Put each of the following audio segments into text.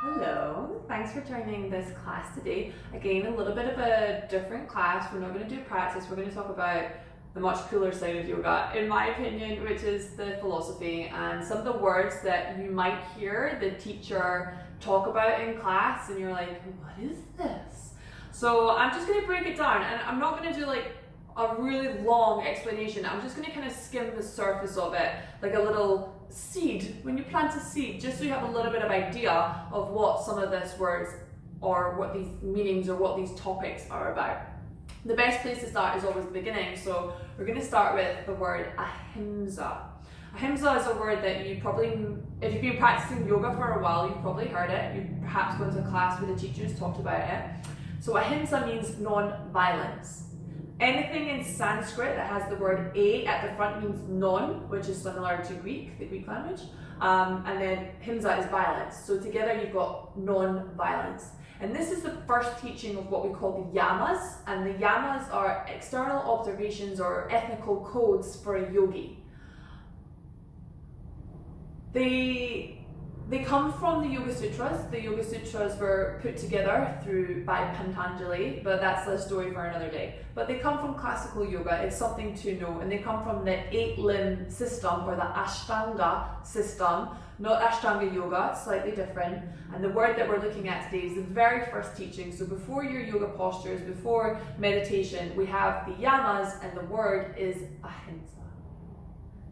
Hello, thanks for joining this class today. Again, a little bit of a different class. We're not going to do practice, we're going to talk about the much cooler side of yoga, in my opinion, which is the philosophy and some of the words that you might hear the teacher talk about in class and you're like, what is this? So I'm just going to break it down, and I'm not going to do like a really long explanation. I'm just going to kind of skim the surface of it, like a little seed, when you plant a seed, just so you have a little bit of idea of what some of these words or what these meanings or what these topics are about. The best place to start is always the beginning, so we're going to start with the word ahimsa. Ahimsa is a word that you probably, if you've been practicing yoga for a while, you've probably heard it. You've perhaps gone to a class where the teachers talked about it. So ahimsa means non-violence. Anything in Sanskrit that has the word a at the front means non, which is similar to Greek, the Greek language, and then himsa is violence. So together you've got non-violence. And this is the first teaching of what we call the yamas, and the yamas are external observations or ethnical codes for a yogi. They come from the Yoga Sutras. The Yoga Sutras were put together by Patanjali, but that's a story for another day. But they come from classical yoga, it's something to know, and they come from the 8-limb system or the Ashtanga system, not Ashtanga yoga, it's slightly different. And the word that we're looking at today is the very first teaching. So before your yoga postures, before meditation, we have the yamas, and the word is ahimsa,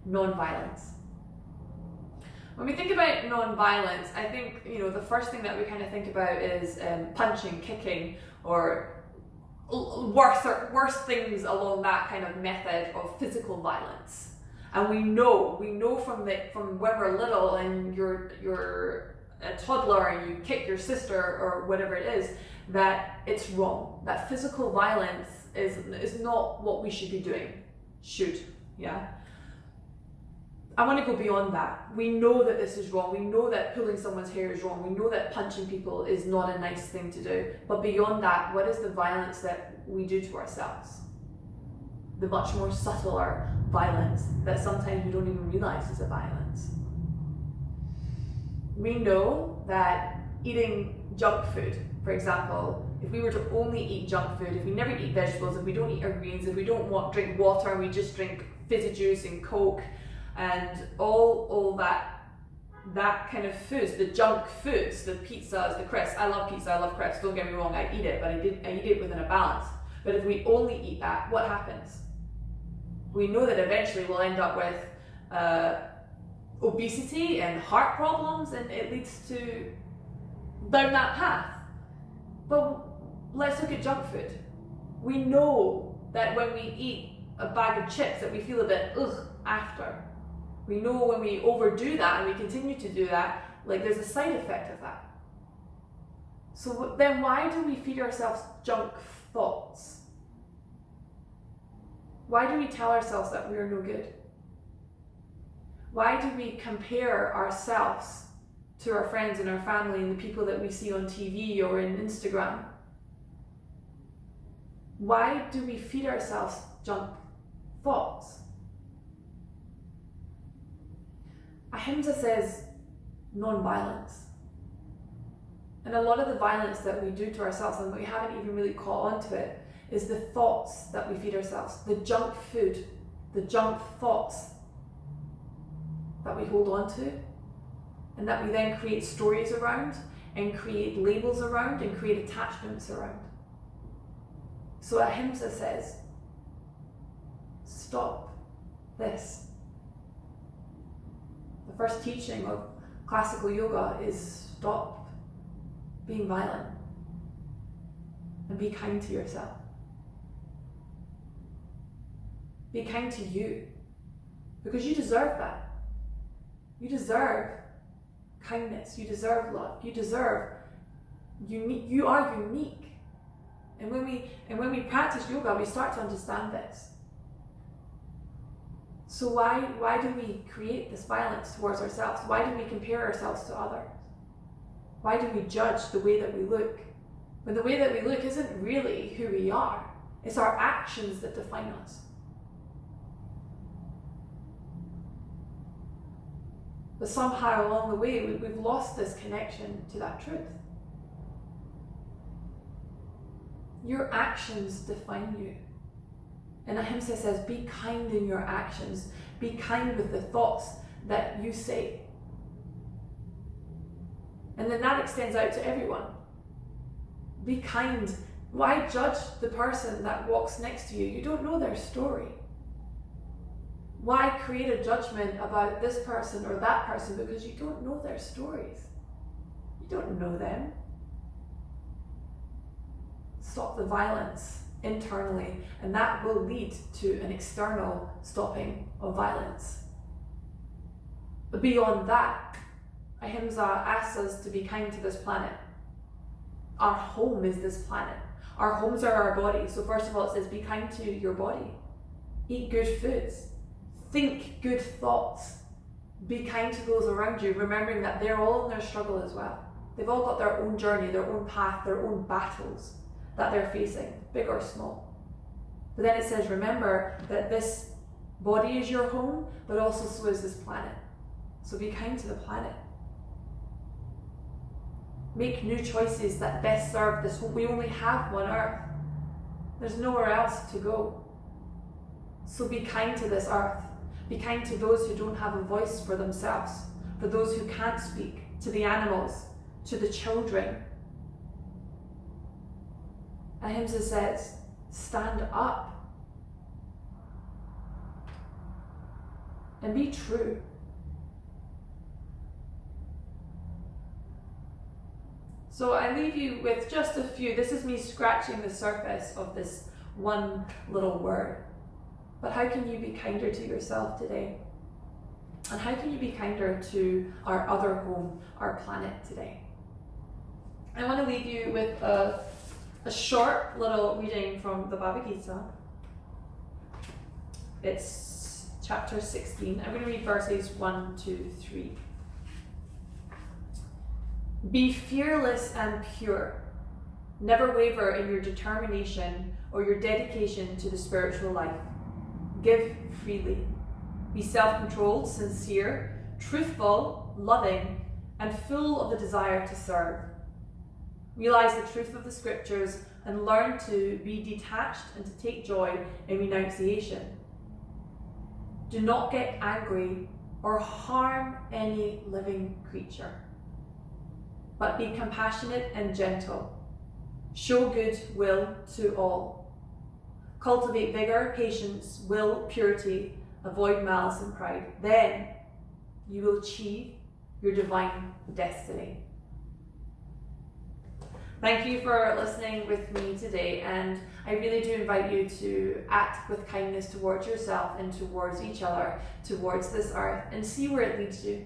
non-violence. When we think about non-violence, I think, the first thing that we kind of think about is punching, kicking, or worse things along that kind of method of physical violence. And we know from when we're little and you're a toddler and you kick your sister or whatever it is, that it's wrong. That physical violence is not what we should be doing. Yeah? I want to go beyond that. We know that this is wrong. We know that pulling someone's hair is wrong. We know that punching people is not a nice thing to do. But beyond that, what is the violence that we do to ourselves? The much more subtler violence that sometimes we don't even realize is a violence. We know that eating junk food, for example, if we were to only eat junk food, if we never eat vegetables, if we don't eat our greens, if we don't drink water, we just drink fizzy juice and Coke, and all that kind of foods, the junk foods, the pizzas, the crisps. I love pizza, I love crisps, don't get me wrong, I eat it, but I eat it within a balance. But if we only eat that, what happens? We know that eventually we'll end up with obesity and heart problems, and it leads to down that path. But let's look at junk food. We know that when we eat a bag of chips that we feel a bit after. We know when we overdo that and we continue to do that, like there's a side effect of that. So then why do we feed ourselves junk thoughts? Why do we tell ourselves that we are no good? Why do we compare ourselves to our friends and our family and the people that we see on TV or in Instagram? Why do we feed ourselves junk thoughts? Ahimsa says non-violence. And a lot of the violence that we do to ourselves, and we haven't even really caught on to it, is the thoughts that we feed ourselves, the junk food, the junk thoughts that we hold on to, and that we then create stories around, and create labels around, and create attachments around. So Ahimsa says, stop this. The first teaching of classical yoga is stop being violent and be kind to yourself. Be kind to you, because you deserve that. You deserve kindness, you deserve love, you are unique. And when we practice yoga, we start to understand this. So why do we create this violence towards ourselves? Why do we compare ourselves to others? Why do we judge the way that we look? When the way that we look isn't really who we are. It's our actions that define us. But somehow along the way, we've lost this connection to that truth. Your actions define you. And Ahimsa says, be kind in your actions. Be kind with the thoughts that you say. And then that extends out to everyone. Be kind. Why judge the person that walks next to you? You don't know their story. Why create a judgment about this person or that person because you don't know their stories? You don't know them. Stop the violence internally, and that will lead to an external stopping of violence. But beyond that, Ahimsa asks us to be kind to this planet. Our home is this planet. Our homes are our bodies. So first of all, it says be kind to your body. Eat good foods. Think good thoughts. Be kind to those around you, remembering that they're all in their struggle as well. They've all got their own journey, their own path, their own battles that they're facing, big or small. But then it says, remember that this body is your home, but also so is this planet. So be kind to the planet. Make new choices that best serve this home. We only have one earth. There's nowhere else to go. So be kind to this earth. Be kind to those who don't have a voice for themselves, for those who can't speak, to the animals, to the children. Ahimsa says, stand up and be true. So I leave you with just a few. This is me scratching the surface of this one little word. But how can you be kinder to yourself today? And how can you be kinder to our other home, our planet today? I want to leave you with a short little reading from the Bhagavad Gita. It's chapter 16. I'm going to read verses 1 to 3. Be fearless and pure. Never waver in your determination or your dedication to the spiritual life. Give freely. Be self-controlled, sincere, truthful, loving, and full of the desire to serve. Realize the truth of the scriptures and learn to be detached and to take joy in renunciation. Do not get angry or harm any living creature, but be compassionate and gentle. Show good will to all. Cultivate vigor, patience, will, purity, avoid malice and pride. Then you will achieve your divine destiny. Thank you for listening with me today, and I really do invite you to act with kindness towards yourself and towards each other, towards this earth, and see where it leads you.